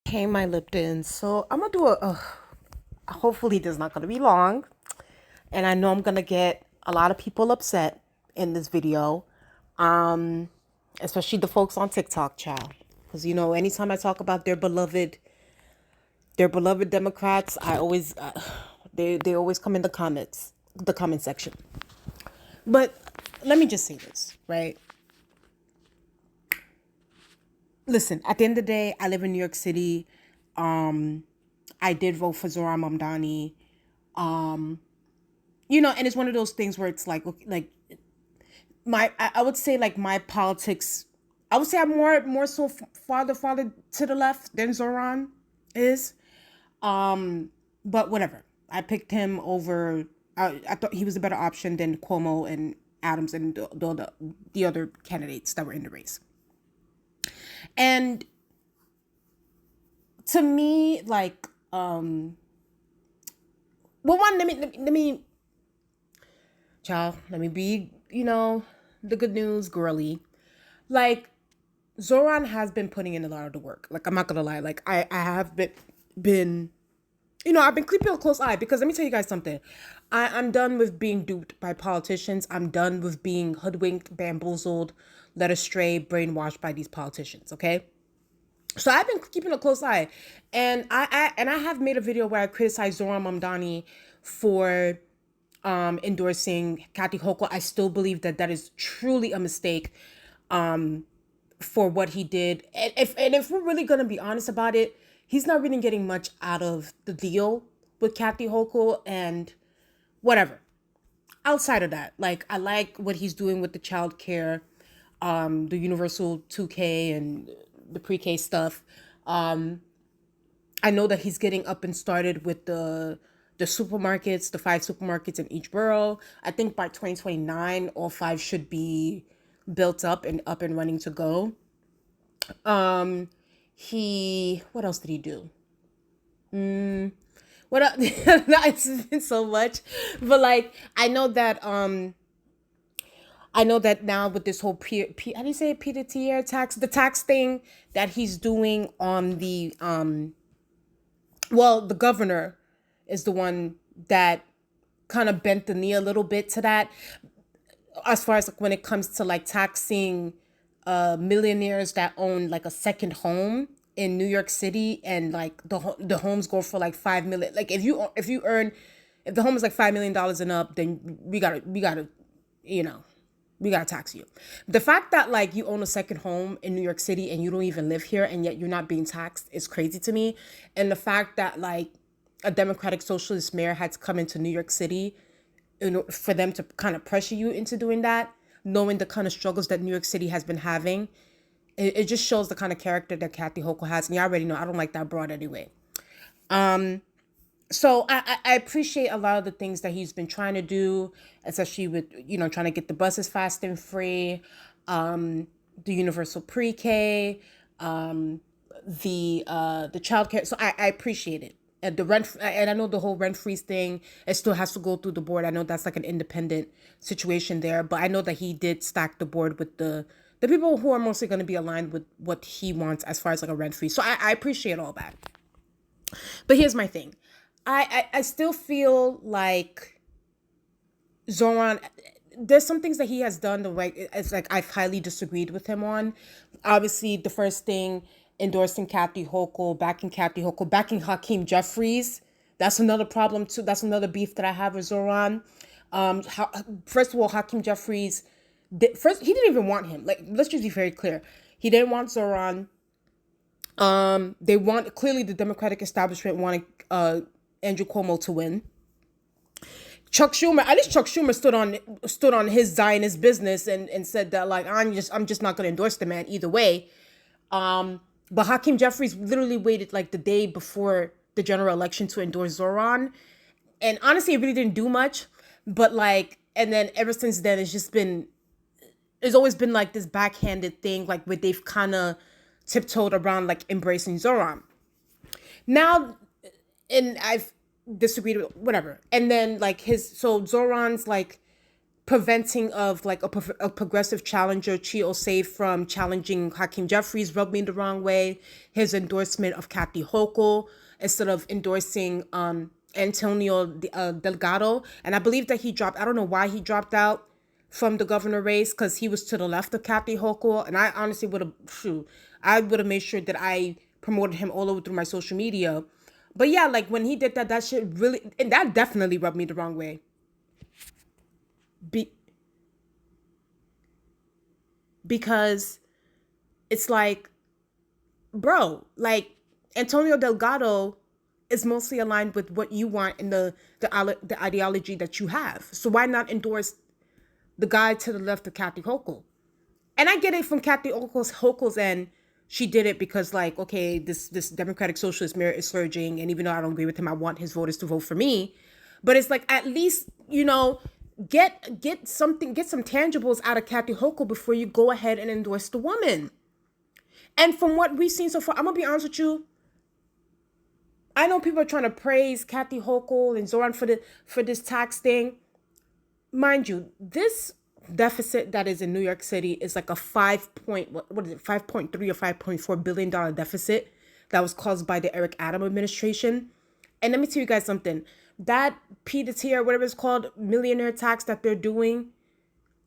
Hey, my Lipton. So I'm gonna do hopefully this is not gonna be long, and I know I'm gonna get a lot of people upset in this video, um, especially the folks on TikTok, child, because anytime I talk about their beloved Democrats, I always they always come in the comment section. But let me just say this, right? Listen, at the end of the day, I live in New York City. I did vote for ZohranMamdani. And it's one of those things where it's like, okay, like I would say like my politics, I would say I'm more so farther to the left than Zohran is. But whatever. I picked him over. I thought he was a better option than Cuomo and Adams and the other candidates that were in the race. And to me, like, well, one, let me, child, let me be, the good news girly. Like, Zoran has been putting in a lot of the work. Like, I'm not gonna lie. Like, I have been I've been keeping a close eye because let me tell you guys something. I'm done with being duped by politicians. I'm done with being hoodwinked, bamboozled, led astray, brainwashed by these politicians. Okay. So I've been keeping a close eye, and I have made a video where I criticize Zohran Mamdani for endorsing Kathy Hochul. I still believe that is truly a mistake for what he did. And if we're really gonna be honest about it, he's not really getting much out of the deal with Kathy Hochul and whatever. Outside of that, like I like what he's doing with the child care, the universal 2K and the pre-K stuff. I know that he's getting up and started with the supermarkets, the 5 supermarkets in each borough. I think by 2029, all 5 should be built up and running to go. Um, he what else did he do? What else? It's been so much, but like I know that now with this whole how do you say P to tier tax, the tax thing that he's doing on the well, the governor is the one that kind of bent the knee a little bit to that, as far as like when it comes to like taxing millionaires that own like a second home in New York City, and like the homes go for like 5 million. Like if the home is like $5 million and up, then we gotta you know we gotta tax you. The fact that like you own a second home in New York City and you don't even live here and yet you're not being taxed is crazy to me. And the fact that like a Democratic Socialist mayor had to come into New York City for them to kind of pressure you into doing that, knowing the kind of struggles that New York City has been having, it just shows the kind of character that Kathy Hochul has. And you already know I don't like that broad anyway. So I appreciate a lot of the things that he's been trying to do, especially with trying to get the buses fast and free, the universal pre-K, the childcare. So I appreciate it. And the rent, and I know the whole rent freeze thing, it still has to go through the board. I know that's like an independent situation there, but I know that he did stack the board with the people who are mostly going to be aligned with what he wants as far as like a rent freeze. So I appreciate all that. But here's my thing. I still feel like Zoran, there's some things that he has done the right. It's like I've highly disagreed with him on. Obviously, the first thing, endorsing Kathy Hochul, backing Hakeem Jeffries. That's another problem too. That's another beef that I have with Zoran. First of all, Hakeem Jeffries. First, he didn't even want him. Like, let's just be very clear. He didn't want Zoran. They want, clearly the Democratic establishment wanted Andrew Cuomo to win. At least Chuck Schumer stood on his Zionist business and said that like I'm just not gonna endorse the man either way. But Hakeem Jeffries literally waited like the day before the general election to endorse Zoran, and honestly, it really didn't do much. But like, and then ever since then, it's always been like this backhanded thing, like where they've kind of tiptoed around like embracing Zoran. Now, and I've disagreed with whatever. And then like so Zoran's like preventing of like a progressive challenger, Chio Safe, from challenging Hakeem Jeffries rubbed me the wrong way. His endorsement of Kathy Hochul instead of endorsing Antonio Delgado. And I believe that he dropped, I don't know why he dropped out from the governor race, because he was to the left of Kathy Hochul. And I honestly I would have made sure that I promoted him all over through my social media. But yeah, like when he did that, that shit really, and that definitely rubbed me the wrong way. Be, because it's like, bro, like Antonio Delgado is mostly aligned with what you want in the ideology that you have. So why not endorse the guy to the left of Kathy Hochul? And I get it from Kathy Hochul's end. She did it because, like, okay, this democratic socialist merit is surging, and even though I don't agree with him, I want his voters to vote for me. But it's like, at least, get some tangibles out of Kathy Hochul before you go ahead and endorse the woman. And from what we've seen so far, I'm gonna be honest with you, I know people are trying to praise Kathy Hochul and Zohran for this tax thing. Mind you, this deficit that is in New York City is like a 5.3 or $5.4 billion deficit that was caused by the Eric Adams administration. And let me tell you guys something. That P-to-T or whatever it's called, millionaire tax that they're doing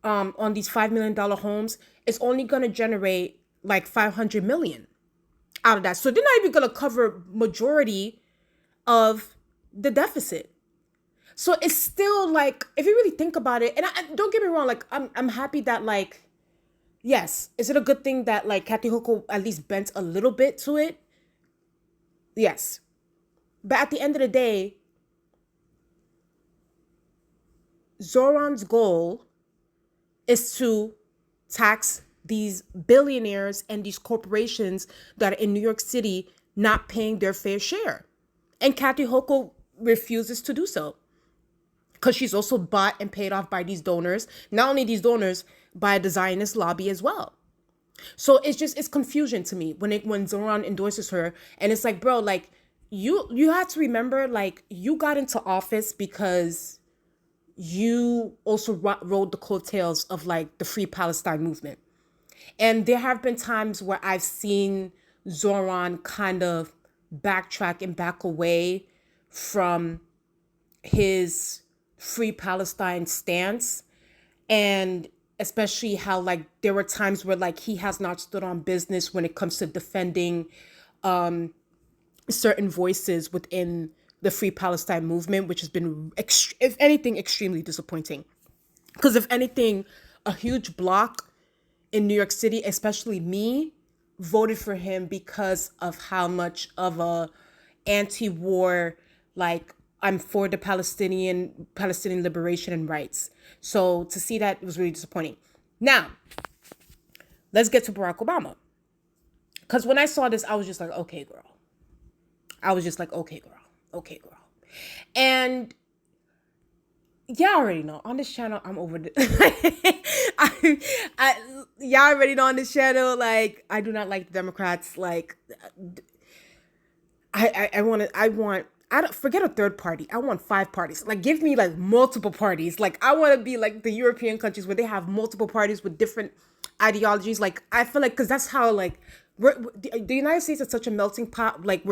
on these $5 million homes is only going to generate like $500 million out of that. So they're not even going to cover majority of the deficit. So it's still like, if you really think about it, and don't get me wrong, like I'm happy that, like, yes, is it a good thing that like Kathy Hochul at least bent a little bit to it? Yes. But at the end of the day, Zohran's goal is to tax these billionaires and these corporations that are in New York City not paying their fair share. And Kathy Hochul refuses to do so, because she's also bought and paid off by these donors. Not only these donors, by the Zionist lobby as well. So it's confusion to me when Zohran endorses her. And it's like, bro, like you have to remember, like, you got into office because you also rode the coattails of like the Free Palestine movement. And there have been times where I've seen Zohran kind of backtrack and back away from his Free Palestine stance, and especially how like there were times where like he has not stood on business when it comes to defending certain voices within the Free Palestine movement, which has been, if anything, extremely disappointing. Because if anything, a huge block in New York City, especially me, voted for him because of how much of a anti-war, like, I'm for the Palestinian liberation and rights. So to see that, it was really disappointing. Now, let's get to Barack Obama. Because when I saw this, I was just like, okay, girl. Okay, girl. And y'all already know, on this channel, I'm over the y'all already know on this channel, like, I do not like the Democrats. Like, I don't forget a third party. I want 5 parties. Like, give me like multiple parties. Like, I want to be like the European countries where they have multiple parties with different ideologies. Like, I feel like, because that's how, like, the United States is such a melting pot. Like,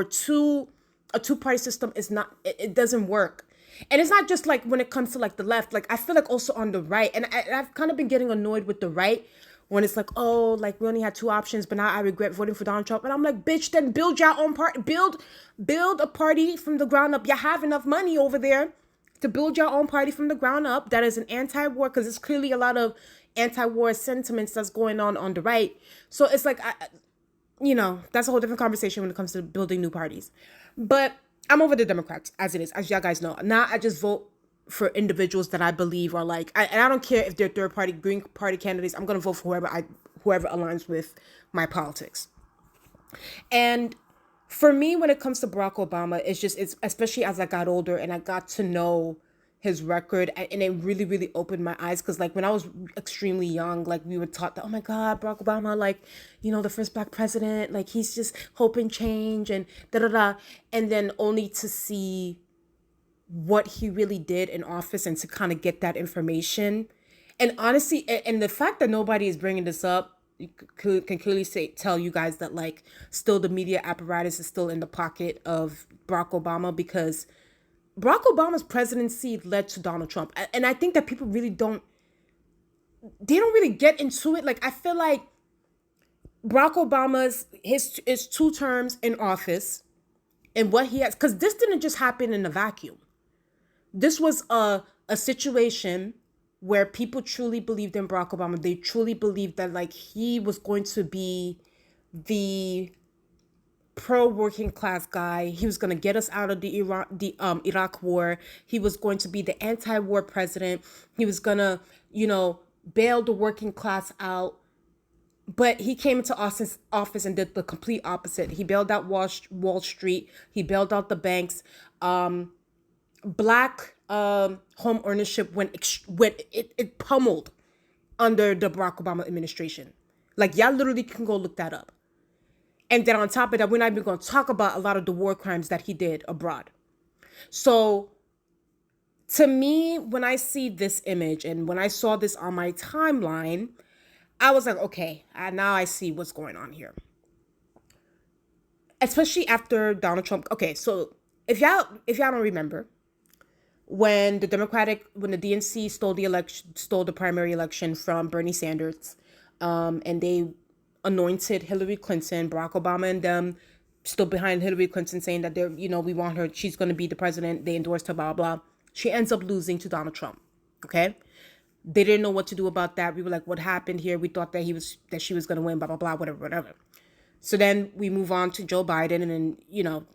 a two-party system is not, it doesn't work. And it's not just like when it comes to like the left. Like, I feel like also on the right, and I've kind of been getting annoyed with the right when it's like, oh, like, we only had 2 options, but now I regret voting for Donald Trump. And I'm like, bitch, then build your own party. Build a party from the ground up. You have enough money over there to build your own party from the ground up that is an anti-war, because there's clearly a lot of anti-war sentiments that's going on the right. So it's like, that's a whole different conversation when it comes to building new parties. But I'm over the Democrats, as it is, as y'all guys know. Now I just vote for individuals that I believe are like, and I don't care if they're third party, Green Party candidates. I'm gonna vote for whoever aligns with my politics. And for me, when it comes to Barack Obama, it's especially as I got older and I got to know his record, and it really, really opened my eyes. Because like when I was extremely young, like we were taught that, oh my God, Barack Obama, like, the first Black president, like he's just hope and change and da-da-da. And then only to see what he really did in office and to kind of get that information, And honestly, and the fact that nobody is bringing this up, you can clearly tell you guys that like still the media apparatus is still in the pocket of Barack Obama, because Barack Obama's presidency led to Donald Trump. And I think that people really they don't really get into it. Like, I feel like Barack Obama's, his 2 terms in office and what he has, because this didn't just happen in a vacuum. This was a situation where people truly believed in Barack Obama. They truly believed that like he was going to be the pro working class guy. He was going to get us out of the Iraq war. He was going to be the anti-war president. He was going to, bail the working class out. But he came into office and did the complete opposite. He bailed out Wall Street. He bailed out the banks. Black home ownership it pummeled under the Barack Obama administration. Like, y'all literally can go look that up. And then on top of that, we're not even going to talk about a lot of the war crimes that he did abroad. So to me, when I see this image and when I saw this on my timeline, I was like, okay, now I see what's going on here. Especially after Donald Trump. Okay, so if y'all don't remember, when the DNC stole the primary election from Bernie Sanders, and they anointed Hillary Clinton, Barack Obama and them stood behind Hillary Clinton, saying that we want her, she's going to be the president. They endorsed her, blah, blah. She ends up losing to Donald Trump. Okay. They didn't know what to do about that. We were like, what happened here? We thought that she was going to win, blah, blah, blah, whatever. So then we move on to Joe Biden, and then,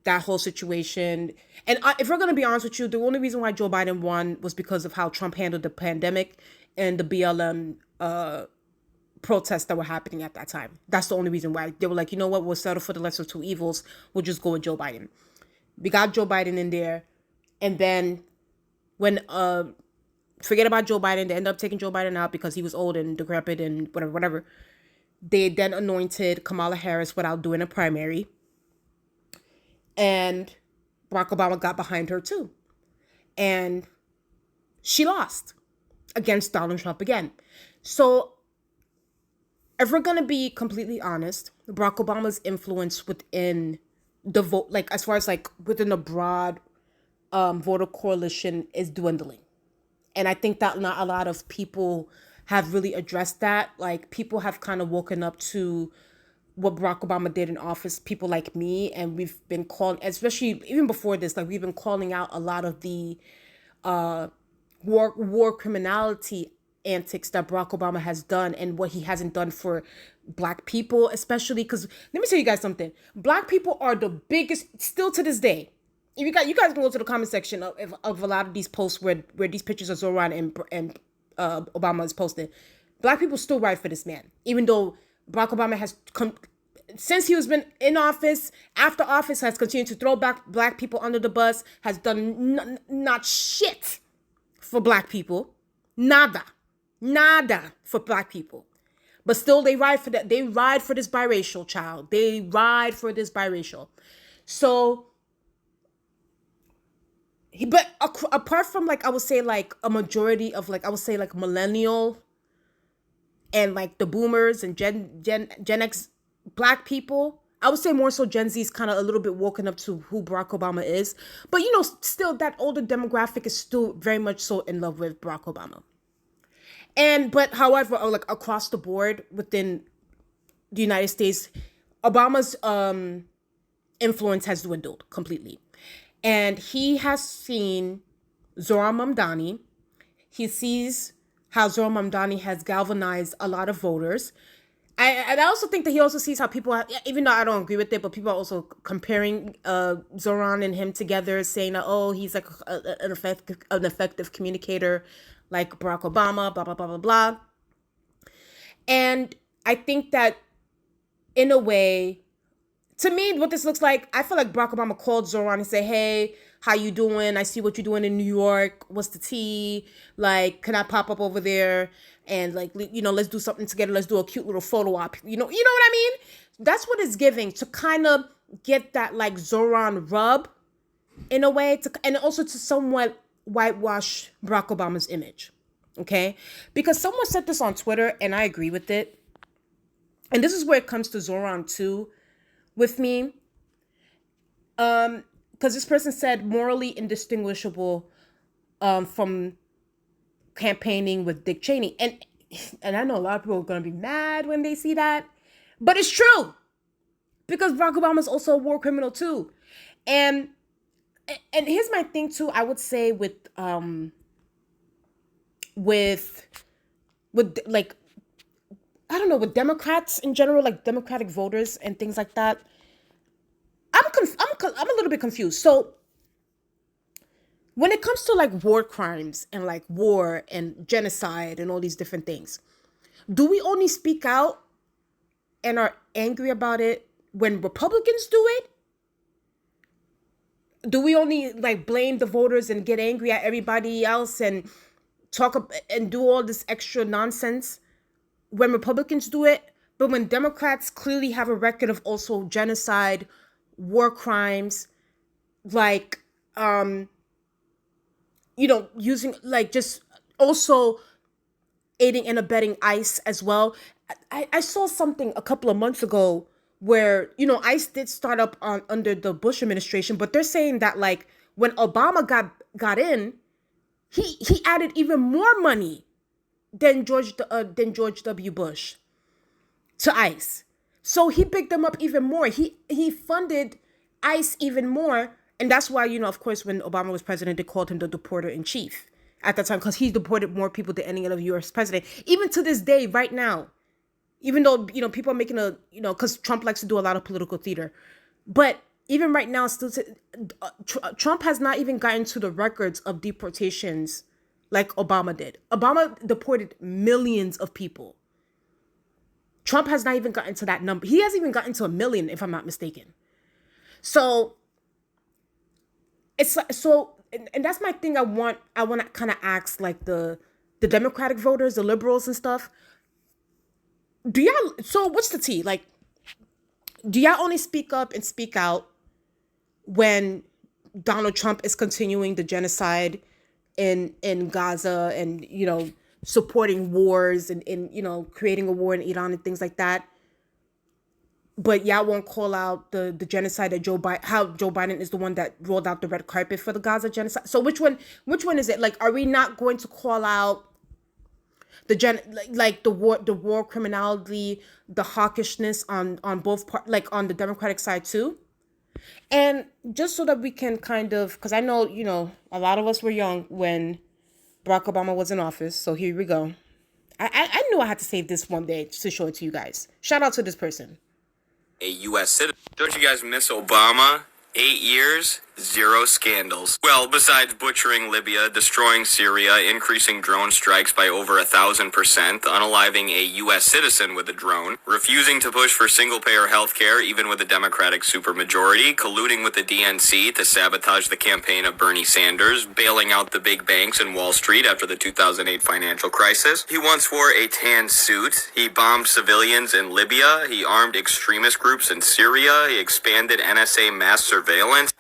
that whole situation. And if we're going to be honest with you, the only reason why Joe Biden won was because of how Trump handled the pandemic and the BLM protests that were happening at that time. That's the only reason why. They were like, you know what, we'll settle for the lesser of 2 evils. We'll just go with Joe Biden. We got Joe Biden in there. And then when, forget about Joe Biden, they end up taking Joe Biden out because he was old and decrepit and whatever. They then anointed KamalaHarris without doing a primary. And Barack Obama got behind her too. And she lost against Donald Trump again. So if we're going to be completely honest, Barack Obama's influence within the vote, like as far as like within the broad voter coalition, is dwindling. And I think that not a lot of people have really addressed that. Like, people have kind of woken up to what Barack Obama did in office, people like me, and we've been calling, especially even before this, like we've been calling out a lot of the war criminality antics that Barack Obama has done and what he hasn't done for Black people, especially because, let me tell you guys something. Black people are the biggest, still to this day. You guys can go to the comment section of a lot of these posts where these pictures of Zohran and Obama is posted. Black people still ride for this man, even though Barack Obama has since he has been in office, after office, has continued to throw back Black people under the bus, has done not shit for Black people. Nada for Black people. But still, they ride for that. They ride for this biracial child. They ride for this biracial. So, but apart from like, I would say like a majority of like, I would say like millennial and like the boomers and Gen X Black people, I would say more so Gen Z is kind of a little bit woken up to who Barack Obama is. But, still that older demographic is still very much so in love with Barack Obama. But however, like across the board within the United States, Obama's influence has dwindled completely. And he has seen Zohran Mamdani. He sees how Zohran Mamdani has galvanized a lot of voters. And I also think that he also sees how people, even though I don't agree with it, but people are also comparing Zohran and him together, saying that, oh, he's like an effective communicator like Barack Obama, blah, blah, blah, blah, blah. And I think that in a way, to me, what this looks like, I feel like Barack Obama called Zohran and said, hey, how you doing? I see what you're doing in New York. What's the tea? Like, can I pop up over there? And like, let's do something together. Let's do a cute little photo op. You know what I mean? That's what it's giving, to kind of get that like Zohran rub in a way, and also to somewhat whitewash Barack Obama's image. Okay? Because someone said this on Twitter and I agree with it. And this is where it comes to Zohran too with me. Because this person said morally indistinguishable from campaigning with Dick Cheney. And I know a lot of people are gonna be mad when they see that. But it's true. Because Barack Obama is also a war criminal too. And here's my thing too, I would say with like, I don't know, with Democrats in general, like Democratic voters and things like that. I'm a little bit confused. So when it comes to like war crimes and like war and genocide and all these different things, do we only speak out and are angry about it when Republicans do it? Do we only like blame the voters and get angry at everybody else and talk and do all this extra nonsense when Republicans do it? But when Democrats clearly have a record of also genocide, war crimes, like, using like just also aiding and abetting ICE as well. I saw something a couple of months ago where, ICE did start up under the Bush administration, but they're saying that like when Obama got in, he added even more money than George W. Bush to ICE. So he picked them up even more. He funded ICE even more. And that's why, of course, when Obama was president, they called him the deporter in chief at that time, because he deported more people than any other U.S. president. Even to this day, right now, even though, people are making because Trump likes to do a lot of political theater. But even right now, still, Trump has not even gotten to the records of deportations like Obama did. Obama deported millions of people. Trump has not even gotten to that number. He hasn't even gotten to 1 million, if I'm not mistaken. So it's like, and that's my thing. I want to kind of ask like the Democratic voters, the liberals and stuff. So what's the tea? Like, do y'all only speak up and speak out when Donald Trump is continuing the genocide in Gaza and, supporting wars and creating a war in Iran and things like that? But y'all won't call out the genocide that how Joe Biden is the one that rolled out the red carpet for the Gaza genocide. So which one is it? Like, are we not going to call out the war criminality, the hawkishness on both like on the Democratic side too? And just so that we can kind of, because I know, a lot of us were young when Barack Obama was in office. So here we go. I knew I had to save this one day to show it to you guys. Shout out to this person. A U.S. citizen. Don't you guys miss Obama? 8 years, 0 scandals. Well, besides butchering Libya, destroying Syria, increasing drone strikes by over 1,000%, unaliving a U.S. citizen with a drone, refusing to push for single-payer healthcare even with a Democratic supermajority, colluding with the DNC to sabotage the campaign of Bernie Sanders, bailing out the big banks and Wall Street after the 2008 financial crisis. He once wore a tan suit. He bombed civilians in Libya. He armed extremist groups in Syria. He expanded NSA mass surveillance.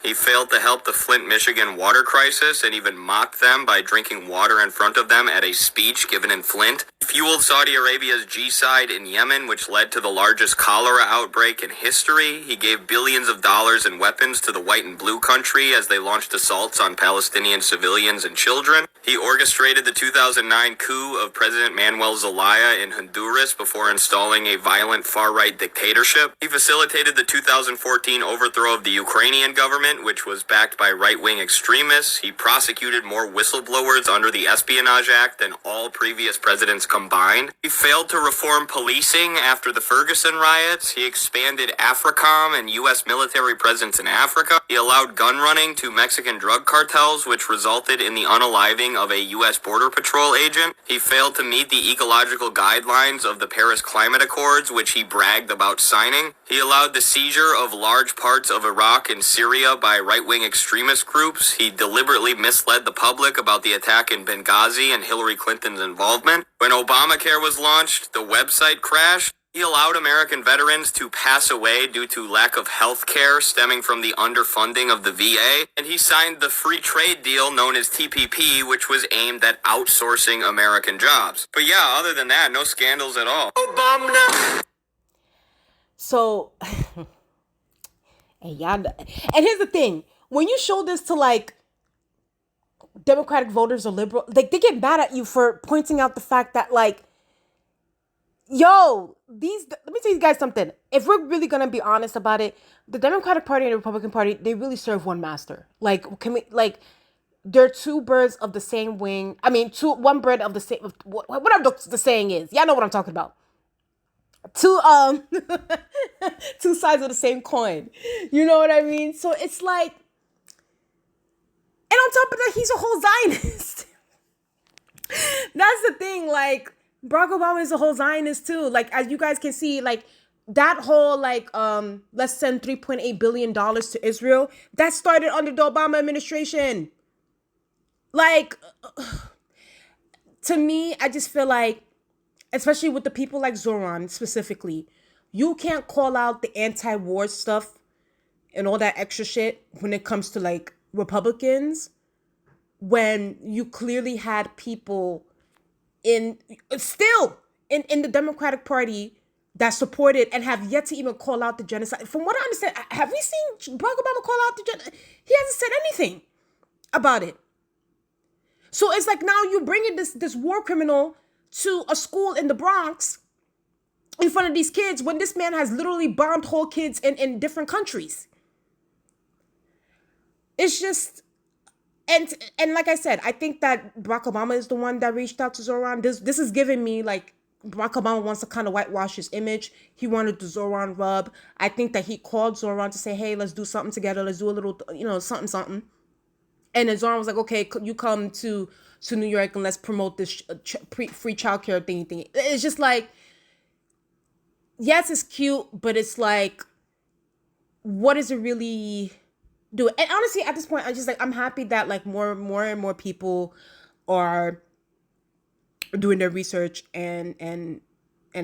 He failed to help the Flint, Michigan water crisis and even mocked them by drinking water in front of them at a speech given in Flint. Fueled Saudi Arabia's G-side in Yemen, which led to the largest cholera outbreak in history. He gave billions of dollars in weapons to the white and blue country as they launched assaults on Palestinian civilians and children. He orchestrated the 2009 coup of President Manuel Zelaya in Honduras before installing a violent far-right dictatorship. He facilitated the 2014 overthrow of the Ukrainian government, which was backed by right-wing extremists. He prosecuted more whistleblowers under the Espionage Act than all previous presidents combined. He failed to reform policing after the Ferguson riots. He expanded AFRICOM and U.S. military presence in Africa. He allowed gun running to Mexican drug cartels, which resulted in the unaliving of a U.S. Border Patrol agent. He failed to meet the ecological guidelines of the Paris Climate Accords, which he bragged about signing. He allowed the seizure of large parts of Iraq and Syria by right-wing extremist groups. He deliberately misled the public about the attack in Benghazi and Hillary Clinton's involvement. When Obamacare was launched, the website crashed. He allowed American veterans to pass away due to lack of health care stemming from the underfunding of the VA. And he signed the free trade deal known as TPP, which was aimed at outsourcing American jobs. But yeah, other than that, no scandals at all. Obama. So, and here's the thing. When you show this to like Democratic voters or liberal, like they get mad at you for pointing out the fact that like, yo, let me tell you guys something. If we're really gonna be honest about it, the Democratic Party and the Republican Party, they really serve one master. Like, they're two birds of the same wing. I mean, one bird of the same, whatever the saying is. Y'all know what I'm talking about. Two two sides of the same coin. You know what I mean? So it's like, and on top of that, he's a whole Zionist. That's the thing. Like, Barack Obama is a whole Zionist too. Like, as you guys can see, like that whole like let's send $3.8 billion to Israel, that started under the Obama administration. Like, to me, I just feel like, especially with the people like Zohran specifically, you can't call out the anti-war stuff and all that extra shit when it comes to like Republicans, when you clearly had people in the Democratic Party that supported and have yet to even call out the genocide. From what I understand, have we seen Barack Obama call out the genocide? He hasn't said anything about it. So it's like now you're bringing this war criminal to a school in the Bronx in front of these kids when this man has literally bombed whole kids in different countries. It's just, and like I said, I think that Barack Obama is the one that reached out to Zohran. This is giving me like Barack Obama wants to kind of whitewash his image. He wanted the Zohran rub. I think that he called Zohran to say, hey, let's do something together. Let's do a little, something. And then Zohran was like, okay, you come to New York and let's promote this free childcare thing. It's just like, yes, it's cute, but it's like, what is it really do? And honestly, at this point, I'm happy that like more and more people are doing their research and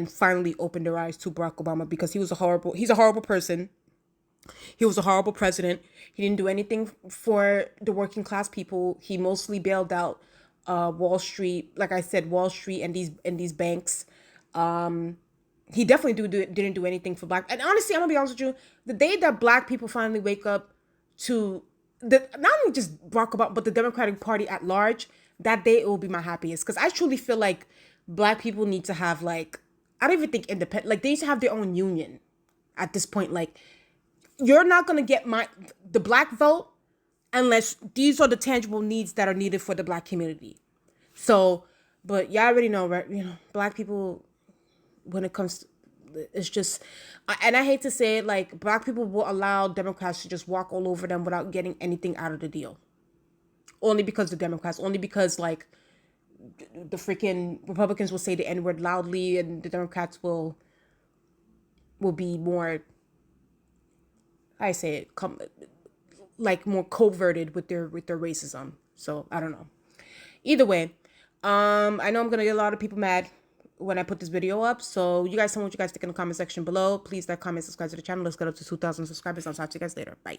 finally open their eyes to Barack Obama, because he's a horrible person. He was a horrible president. He didn't do anything for the working class people. He mostly bailed out Wall Street, like I said, Wall Street and these banks. He definitely didn't do anything for black. And honestly, I'm gonna be honest with you, the day that black people finally wake up to not only just Barack Obama, but the Democratic Party at large, that day it will be my happiest. Because I truly feel like black people need to have like, I don't even think independent, like they need to have their own union at this point. Like, you're not gonna get the black vote unless these are the tangible needs that are needed for the black community. So, but y'all already know, right? Black people, when it comes to, it's just, and I hate to say it, like black people will allow Democrats to just walk all over them without getting anything out of the deal. Only because like the freaking Republicans will say the N-word loudly and the Democrats will be more, I say it, like more coverted with their racism. So I don't know. Either way, I know I'm gonna get a lot of people mad when I put this video up. So you guys tell me what you guys think in the comment section below. Please like, comment, subscribe to the channel. Let's get up to 2,000 subscribers. I'll talk to you guys later. Bye.